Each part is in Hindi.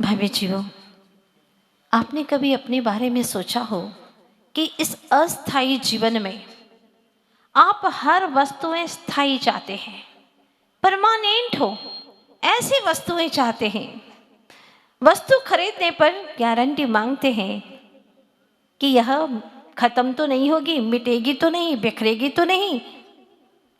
भाई जीवो, आपने कभी अपने बारे में सोचा हो कि इस अस्थायी जीवन में आप हर वस्तुएं स्थायी चाहते हैं, परमानेंट हो ऐसी वस्तुएं चाहते हैं। वस्तु खरीदने पर गारंटी मांगते हैं कि यह खत्म तो नहीं होगी, मिटेगी तो नहीं, बिखरेगी तो नहीं,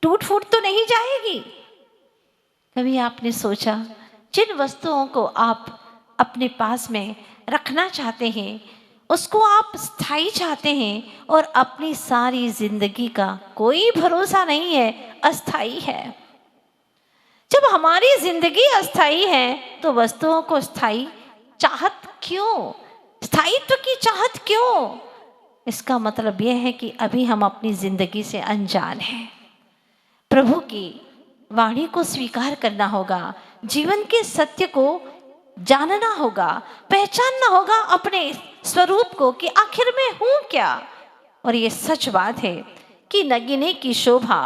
टूट फूट तो नहीं जाएगी। कभी आपने सोचा जिन वस्तुओं को आप अपने पास में रखना चाहते हैं उसको आप स्थायी चाहते हैं, और अपनी सारी जिंदगी का कोई भरोसा नहीं है, अस्थायी है। जब हमारी जिंदगी अस्थायी है तो वस्तुओं को स्थायी चाहत क्यों, स्थायित्व की चाहत क्यों? इसका मतलब यह है कि अभी हम अपनी जिंदगी से अनजान हैं। प्रभु की वाणी को स्वीकार करना होगा, जीवन के सत्य को जानना होगा, पहचानना होगा अपने स्वरूप को कि आखिर में हूं क्या। और ये सच बात है कि नगीने की शोभा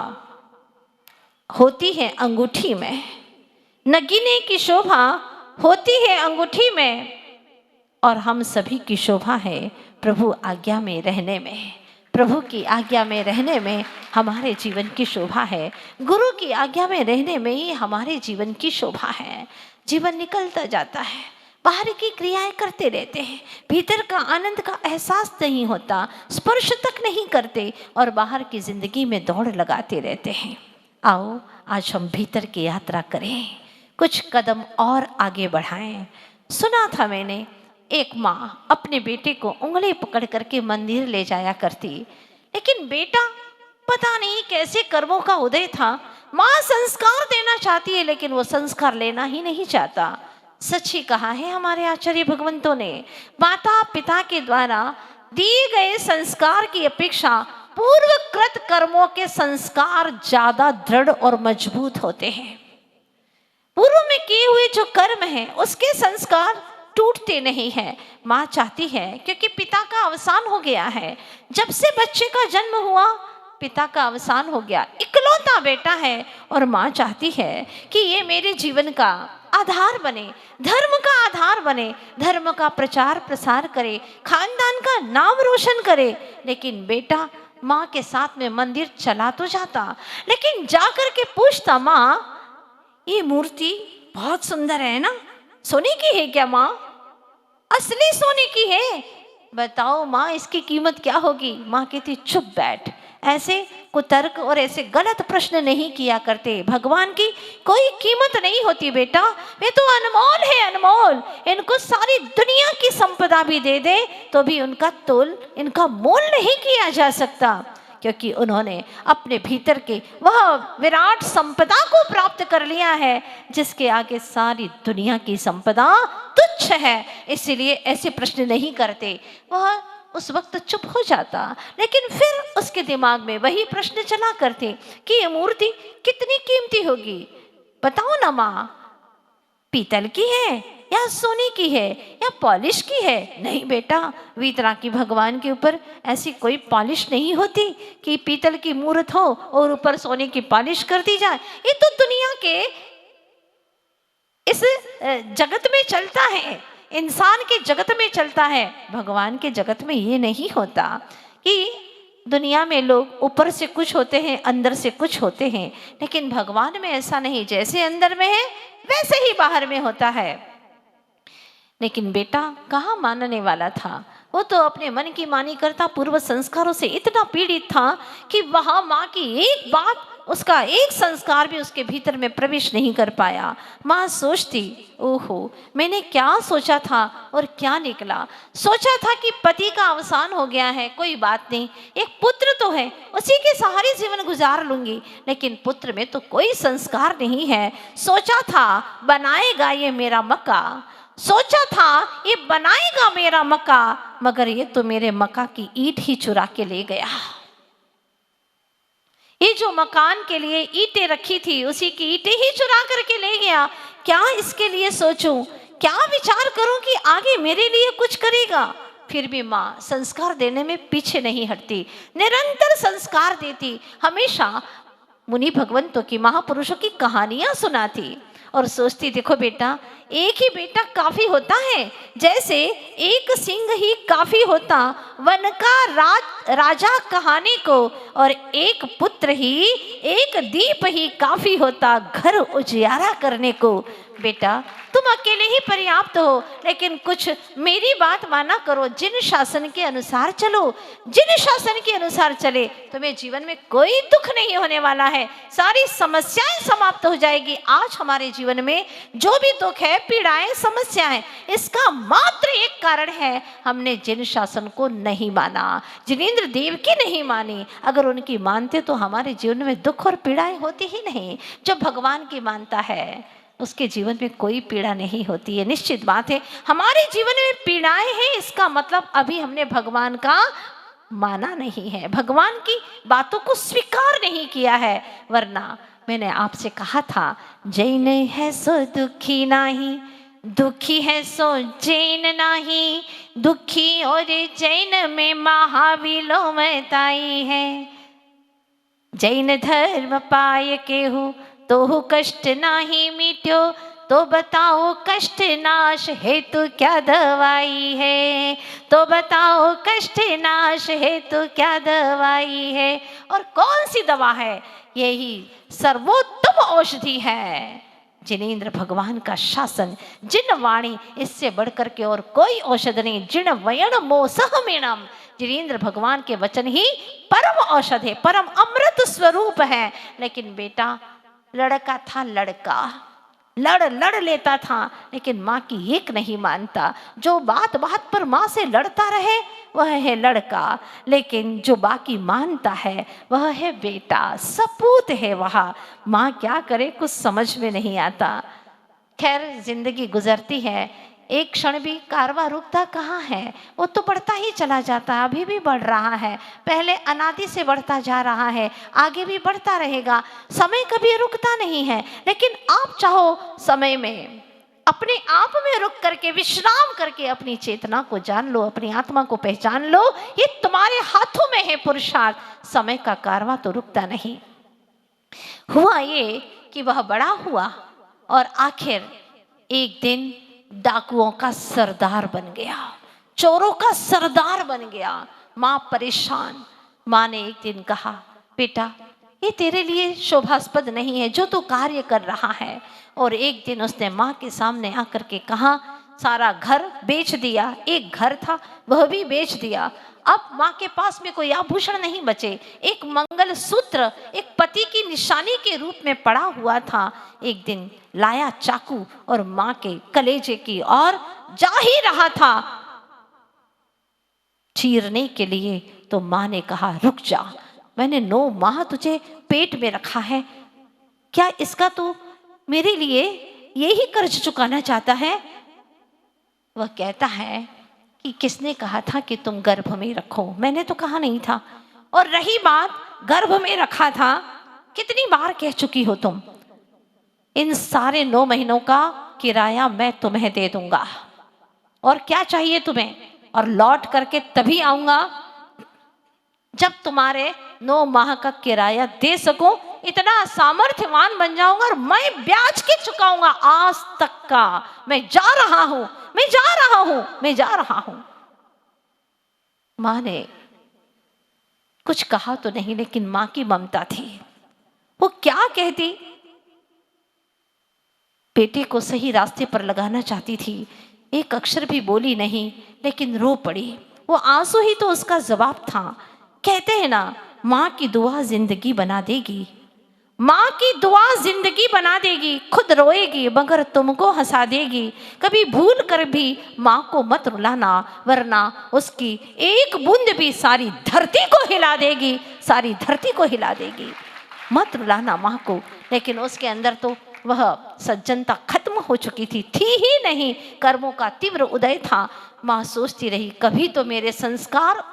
होती है अंगूठी में, नगीने की शोभा होती है अंगूठी में, और हम सभी की शोभा है प्रभु आज्ञा में रहने में। प्रभु की आज्ञा में रहने में हमारे जीवन की शोभा है, गुरु की आज्ञा में रहने में ही हमारे जीवन की शोभा है। जीवन निकलता जाता है, बाहर की क्रियाएं करते रहते हैं, भीतर का आनंद का एहसास नहीं होता, स्पर्श तक नहीं करते और बाहर की जिंदगी में दौड़ लगाते रहते हैं। आओ आज हम भीतर की यात्रा करें, कुछ कदम और आगे बढ़ाएं। सुना था मैंने, एक माँ अपने बेटे को उंगली पकड़ करके मंदिर ले जाया करती, लेकिन बेटा पता नहीं कैसे कर्मों का उदय था, माँ संस्कार देना चाहती है लेकिन वो संस्कार लेना ही नहीं चाहता। सच ही कहा है हमारे आचार्य भगवंतों ने, माता पिता के द्वारा दिए गए संस्कार की अपेक्षा पूर्वकृत कर्मों के संस्कार ज्यादा दृढ़ और मजबूत होते हैं। पूर्व में किए हुए जो कर्म हैं उसके संस्कार टूटते नहीं है। माँ चाहती है, क्योंकि पिता का अवसान हो गया है, जब से बच्चे का जन्म हुआ पिता का अवसान हो गया, इकलौता बेटा है, और माँ चाहती है कि ये मेरे जीवन का आधार बने, धर्म का आधार बने, धर्म का प्रचार प्रसार करे, खानदान का नाम रोशन करे। लेकिन बेटा माँ के साथ में मंदिर चला तो जाता, लेकिन जाकर के पूछता, माँ ये मूर्ति बहुत सुंदर है ना, सोने की है क्या माँ? असली सोने की है, बताओ माँ इसकी कीमत क्या होगी? माँ कहती चुप बैठ, ऐसे कुतर्क और ऐसे गलत प्रश्न नहीं किया करते। भगवान की कोई कीमत नहीं होती बेटा, वे तो अनमोल है, अनमोल। इनको सारी दुनिया की संपदा भी दे दे तो भी उनका तोल, इनका मोल नहीं किया जा सकता, क्योंकि उन्होंने अपने भीतर के वह विराट संपदा को प्राप्त कर लिया है जिसके आगे सारी दुनिया की संपदा तुच्छ है। इसीलिए ऐसे प्रश्न नहीं करते। वह उस वक्त चुप हो जाता, लेकिन फिर उसके दिमाग में वही प्रश्न चला करते कि ये मूर्ति कितनी कीमती होगी, बताओ ना माँ, पीतल की है या सोने की है या पॉलिश की है? नहीं बेटा, वीतरागी भगवान के ऊपर ऐसी कोई पॉलिश नहीं होती कि पीतल की मूर्त हो और ऊपर सोने की पॉलिश कर दी जाए। ये तो दुनिया के इस जगत में चलता है, इंसान के जगत में चलता है, भगवान के जगत में ये नहीं होता कि दुनिया में लोग ऊपर से कुछ होते हैं, अंदर से कुछ होते हैं, लेकिन भगवान में ऐसा नहीं, जैसे अंदर में है वैसे ही बाहर में होता है। लेकिन बेटा कहाँ मानने वाला था, वो तो अपने मन की मानी करता, पूर्व संस्कारों से इतना पीड़ित था कि वहां माँ की एक बात, उसका एक संस्कार भी उसके भीतर में प्रवेश नहीं कर पाया। माँ सोचती, ओहो मैंने क्या सोचा था और क्या निकला। सोचा था कि पति का अवसान हो गया है, कोई बात नहीं, एक पुत्र तो है, उसी के सहारे जीवन गुजार लूंगी, लेकिन पुत्र में तो कोई संस्कार नहीं है। सोचा था बनाएगा ये मेरा मक्का, सोचा था ये बनाएगा मेरा मक्का, मगर ये तो मेरे मक्का की ईंट ही चुरा के ले गया। ये जो मकान के लिए ईंटें रखी थी उसी की ईंटें ही चुरा करके ले गया। क्या इसके लिए सोचूं, क्या विचार करूं कि आगे मेरे लिए कुछ करेगा? फिर भी माँ संस्कार देने में पीछे नहीं हटती, निरंतर संस्कार देती, हमेशा मुनि भगवंतों की, महापुरुषों की कहानियां सुनाती। और सोचती देखो बेटा, एक ही बेटा काफी होता है, जैसे एक सिंह ही काफी होता वन का राजा कहानी को, और एक पुत्र ही, एक दीप ही काफी होता घर उजियारा करने को। बेटा तुम अकेले ही पर्याप्त हो, लेकिन कुछ मेरी बात माना करो, जिन शासन के अनुसार चलो, जिन शासन के अनुसार चले तुम्हें जीवन में कोई दुख नहीं होने वाला है, सारी समस्याएं समाप्त हो जाएगी। आज हमारे जीवन में जो भी दुख है, पीड़ाएं, समस्याएं, इसका मात्र एक कारण है, हमने जिन शासन को नहीं माना, जिनेंद्र देव की नहीं मानी। अगर उनकी मानते तो हमारे जीवन में दुख और पीड़ाएं होती ही नहीं। जो भगवान की मानता है उसके जीवन में कोई पीड़ा नहीं होती है। निश्चित बात है हमारे जीवन में पीड़ाएं हैं, इसका मतलब अभी हमने भगवान का माना नहीं है, भगवान की बातों को स्वीकार नहीं किया है। वरना मैंने आपसे कहा था, जैन है सो दुखी नाही, दुखी है सो जैन नाही, दुखी और जैन में महाविलोमताई है। जैन धर्म पाय केहू तो कष्ट नाही मिट्यो, तो बताओ कष्ट नाश हेतु क्या दवाई है, तो बताओ कष्ट नाश हेतु क्या दवाई है। और कौन सी दवा है? यही सर्वोत्तम औषधि है, जिनेंद्र भगवान का शासन, जिन वाणी, इससे बढ़कर के और कोई औषध नहीं। जिन वयन मोसह मीणम, जिनेंद्र भगवान के वचन ही परम औषध है, परम अमृत स्वरूप है। लेकिन बेटा लड़का था, लड़का लड़ लेता था, लेकिन माँ की एक नहीं मानता। जो बात बात पर माँ से लड़ता रहे वह है लड़का, लेकिन जो बाकी मानता है वह है बेटा, सपूत है वह। माँ क्या करे कुछ समझ में नहीं आता। खैर जिंदगी गुजरती है, एक क्षण भी कारवा रुकता कहाँ है, वो तो बढ़ता ही चला जाता है, अभी भी बढ़ रहा है, पहले अनादि से बढ़ता जा रहा है, आगे भी बढ़ता रहेगा। समय कभी रुकता नहीं है। लेकिन आप चाहो समय में अपने आप में रुक करके, विश्राम करके अपनी चेतना को जान लो, अपनी आत्मा को पहचान लो, ये तुम्हारे हाथों में है पुरुषार्थ। समय का कारवा तो रुकता नहीं। हुआ ये कि वह बड़ा हुआ और आखिर एक दिन डाकुओं का सरदार बन गया, चोरों का सरदार बन गया। माँ परेशान। माँ ने एक दिन कहा, बेटा ये तेरे लिए शोभास्पद नहीं है जो तू कार्य कर रहा है। और एक दिन उसने माँ के सामने आकर के कहा, सारा घर बेच दिया, एक घर था वह भी बेच दिया। अब माँ के पास में कोई आभूषण नहीं बचे, एक मंगल सूत्र एक पति की निशानी के रूप में पड़ा हुआ था। एक दिन लाया चाकू और माँ के कलेजे की और जा ही रहा था चीरने के लिए, तो माँ ने कहा, रुक जा, मैंने 9 माह तुझे पेट में रखा है, क्या इसका तू मेरे लिए यही कर्ज चुकाना चाहता है? वह कहता है कि किसने कहा था कि तुम गर्भ में रखो, मैंने तो कहा नहीं था। और रही बात गर्भ में रखा था, कितनी बार कह चुकी हो तुम, इन सारे 9 महीनों का किराया मैं तुम्हें दे दूंगा, और क्या चाहिए तुम्हें, और लौट करके तभी आऊंगा जब तुम्हारे 9 माह का किराया दे सकूं, इतना सामर्थ्यवान बन जाऊंगा और मैं ब्याज के चुकाऊंगा आज तक का। मैं जा रहा हूं, मैं जा रहा हूं, मैं जा रहा हूं। मां ने कुछ कहा तो नहीं, लेकिन मां की ममता थी। वो क्या कहती, बेटे को सही रास्ते पर लगाना चाहती थी। एक अक्षर भी बोली नहीं, लेकिन रो पड़ी। वो आंसू ही तो उसका जवाब था। कहते हैं ना, माँ की दुआ जिंदगी बना देगी, माँ की दुआ जिंदगी बना देगी। खुद रोएगी मगर तुमको हंसा देगी। कभी भूल कर भी माँ को मत रुलाना, वरना उसकी एक बूंद भी सारी धरती को हिला देगी, सारी धरती को हिला देगी। मत रुलाना माँ को। लेकिन उसके अंदर तो वह सज्जनता खत्म हो चुकी थी ही नहीं, कर्मों का तीव्र उदय था। माँ सोचती रही, कभी तो मेरे संस्कार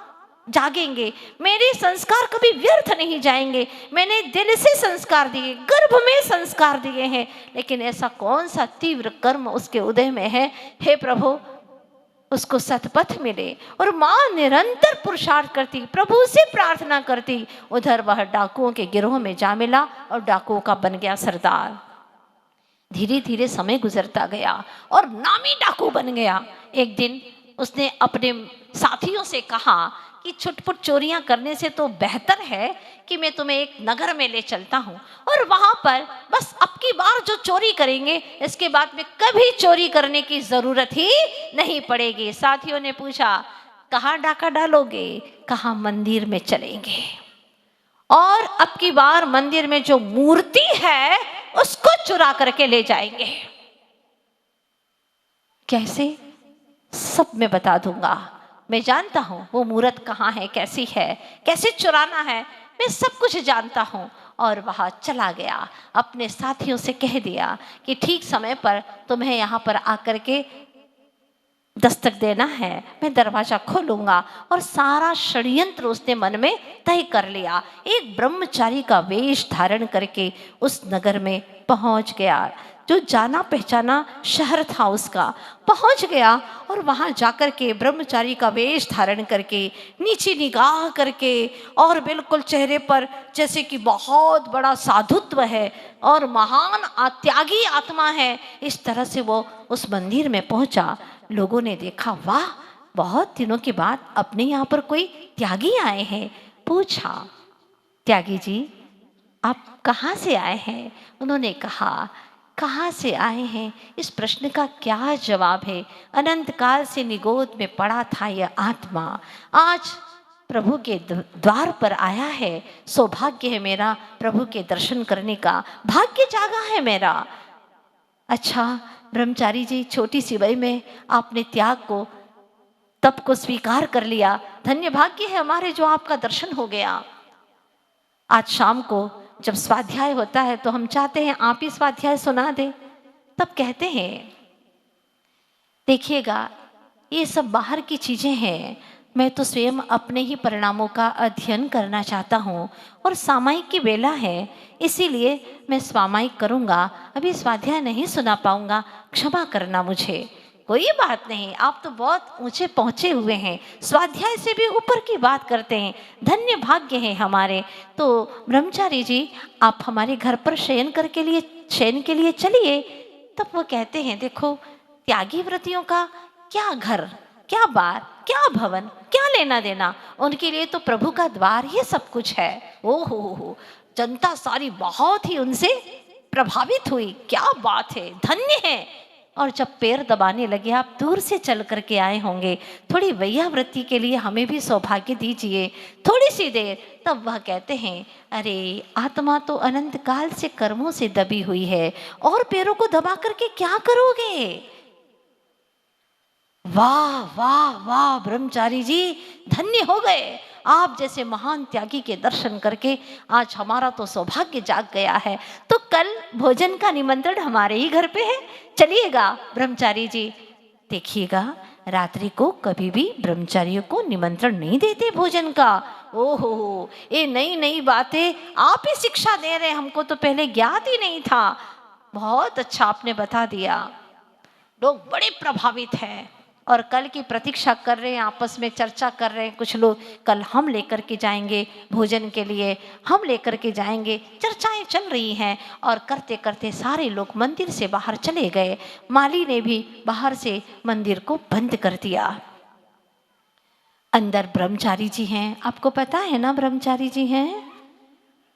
जागेंगे, मेरे संस्कार कभी व्यर्थ नहीं जाएंगे। मैंने दिल से संस्कार दिए, गर्भ में संस्कार दिए हैं, लेकिन ऐसा कौन सा तीव्र कर्म उसके उदय में है, हे प्रभु उसको सतपथ मिले। और माँ निरंतर पुरुषार्थ करती, प्रभु से प्रार्थना करती। उधर वह डाकुओं के गिरोह में जा मिला और डाकुओं का बन गया सरदार। धीरे धीरे समय गुजरता गया और नामी डाकू बन गया। एक दिन उसने अपने साथियों से कहा कि छुटपुट चोरियां करने से तो बेहतर है कि मैं तुम्हें एक नगर में ले चलता हूँ और वहां पर बस अब की बार जो चोरी करेंगे इसके बाद में कभी चोरी करने की जरूरत ही नहीं पड़ेगी। साथियों ने पूछा, कहाँ डाका डालोगे? कहा, मंदिर में चलेंगे और अब की बार मंदिर में जो मूर्ति है उसको चुरा करके ले जाएंगे। कैसे? सब मैं बता दूंगा। मैं जानता हूं वो मूर्त कहाँ है, कैसी है, कैसे चुराना है, मैं सब कुछ जानता हूं। और वहां चला गया, अपने साथियों से कह दिया कि ठीक समय पर तुम्हें यहाँ पर आकर के दस्तक देना है, मैं दरवाजा खोलूंगा। और सारा षड्यंत्र उसने मन में तय कर लिया। एक ब्रह्मचारी का वेश धारण करके उस नगर में पहुंच गया। जो जाना पहचाना शहर था उसका, पहुंच गया और वहां जाकर के ब्रह्मचारी का वेश धारण करके, नीचे निगाह करके और बिल्कुल चेहरे पर जैसे कि बहुत बड़ा साधुत्व है और महान त्यागी आत्मा है, इस तरह से वो उस मंदिर में पहुंचा। लोगों ने देखा, वाह, बहुत दिनों के बाद अपने यहाँ पर कोई त्यागी आए हैं। पूछा, त्यागी जी आप कहाँ से आए हैं? उन्होंने कहा, कहाँ से आए हैं इस प्रश्न का क्या जवाब है? अनंत काल से निगोद में पड़ा था यह आत्मा, आज प्रभु के द्वार पर आया है। सौभाग्य है मेरा प्रभु के दर्शन करने का, भाग्य जागा है मेरा। अच्छा ब्रह्मचारी जी, छोटी सी वय में आपने त्याग को, तप को स्वीकार कर लिया। धन्य भाग्य है हमारे जो आपका दर्शन हो गया। आज शाम को जब स्वाध्याय होता है तो हम चाहते हैं आप ही स्वाध्याय सुना दें। तब कहते हैं, देखिएगा ये सब बाहर की चीजें हैं, मैं तो स्वयं अपने ही परिणामों का अध्ययन करना चाहता हूँ और सामायिक की वेला है, इसीलिए मैं स्वामायिक करूँगा, अभी स्वाध्याय नहीं सुना पाऊँगा, क्षमा करना मुझे। कोई बात नहीं, आप तो बहुत ऊंचे पहुंचे हुए हैं, स्वाध्याय से भी ऊपर की बात करते हैं, धन्य भाग्य है हमारे। तो ब्रह्मचारी जी आप हमारे घर पर शयन के लिए चलिए। तब वो कहते हैं, देखो त्यागी व्रतियों का क्या घर, क्या बार, क्या भवन, क्या लेना देना, उनके लिए तो प्रभु का द्वार ही सब कुछ है। हो, जनता सारी बहुत ही उनसे प्रभावित हुई, क्या बात है, धन्य है। और जब पैर दबाने लगे, आप दूर से चल करके आए होंगे, थोड़ी वैयावृत्ति के लिए हमें भी सौभाग्य दीजिए, थोड़ी सी देर। तब वह कहते हैं, अरे आत्मा तो अनंत काल से कर्मों से दबी हुई है और पैरों को दबा करके क्या करोगे? वाह वाह वाह ब्रह्मचारी जी, धन्य हो गए, आप जैसे महान त्यागी के दर्शन करके आज हमारा तो सौभाग्य जाग गया है। तो कल भोजन का निमंत्रण हमारे ही घर पे है, चलिएगा ब्रह्मचारी जी। देखिएगा रात्रि को कभी भी ब्रह्मचारियों को निमंत्रण नहीं देते भोजन का। ओहो, ये नई नई बातें आप ही शिक्षा दे रहे हैं, हमको तो पहले ज्ञात ही नहीं था। बहुत अच्छा आपने बता दिया, लोग बड़े प्रभावित हैं और कल की प्रतीक्षा कर रहे हैं, आपस में चर्चा कर रहे हैं। कुछ लोग कल हम लेकर के जाएंगे भोजन के लिए, हम लेकर के जाएंगे, चर्चाएं चल रही हैं। और करते करते सारे लोग मंदिर से बाहर चले गए। माली ने भी बाहर से मंदिर को बंद कर दिया। अंदर ब्रह्मचारी जी हैं, आपको पता है ना ब्रह्मचारी जी हैं,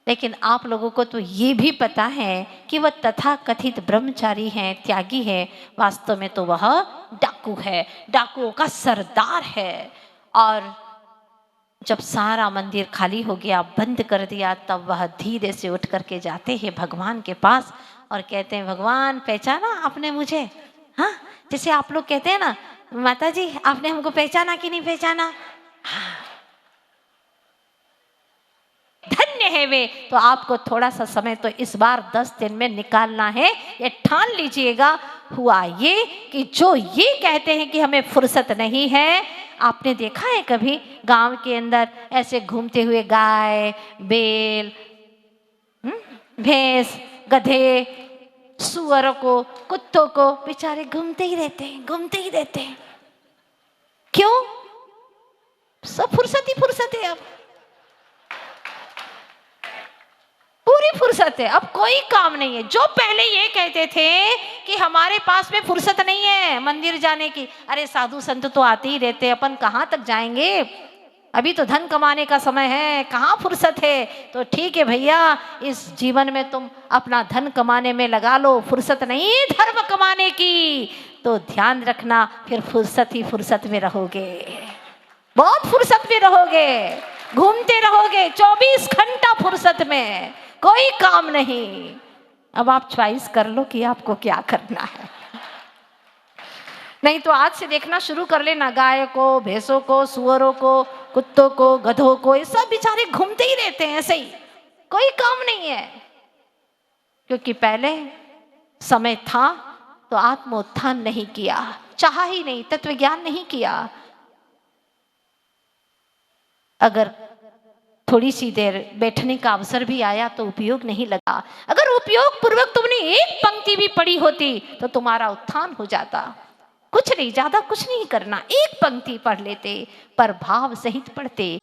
लेकिन आप लोगों को तो ये भी पता है कि वह तथा कथित ब्रह्मचारी हैं, त्यागी है, वास्तव में तो वह डाकू है, डाकुओं का सरदार है। और जब सारा मंदिर खाली हो गया, बंद कर दिया, तब वह धीरे से उठ करके जाते हैं भगवान के पास और कहते हैं, भगवान पहचाना आपने मुझे? हाँ, जैसे आप लोग कहते हैं ना, माता जी आपने हमको पहचाना कि नहीं पहचाना? हाँ, धन्य है वे। तो आपको थोड़ा सा समय तो इस बार 10 दिन में निकालना है, ये ठान लीजिएगा। हुआ ये कि जो ये कहते हैं कि हमें फुर्सत नहीं है, आपने देखा है कभी गांव के अंदर ऐसे घूमते हुए गाय, बैल, भैंस, गधे, सुअरों को, कुत्तों को, बेचारे घूमते ही रहते हैं, घूमते ही रहते हैं। क्यों? सब फुर्सत ही फुर्सत है। अब पूरी कोई फुर्सत है, अब कोई काम नहीं है। जो पहले ये कहते थे कि हमारे पास में फुर्सत नहीं है मंदिर जाने की, अरे साधु संत तो आते ही रहते, अपन कहाँ तक जाएंगे, अभी तो धन कमाने का समय है, कहाँ फुर्सत है। तो ठीक है भैया, इस जीवन में तुम अपना धन कमाने में लगा लो, फुर्सत नहीं धर्म कमाने की, तो ध्यान रखना फिर फुर्सत ही फुर्सत में रहोगे, बहुत फुर्सत में रहोगे, घूमते रहोगे 24 घंटा फुर्सत में, कोई काम नहीं। अब आप चॉइस कर लो कि आपको क्या करना है। नहीं तो आज से देखना शुरू कर लेना, गाय को, भैंसों को, सुअरों को, कुत्तों को, गधों को, ये सब बेचारे घूमते ही रहते हैं ऐसे ही, कोई काम नहीं है। क्योंकि पहले समय था तो आत्मोत्थान नहीं किया, चाहा ही नहीं, तत्व ज्ञान नहीं किया। अगर थोड़ी सी देर बैठने का अवसर भी आया तो उपयोग नहीं लगा। अगर उपयोग पूर्वक तुमने एक पंक्ति भी पढ़ी होती तो तुम्हारा उत्थान हो जाता। कुछ नहीं, ज्यादा कुछ नहीं करना, एक पंक्ति पढ़ लेते, पर भाव सहित पढ़ते।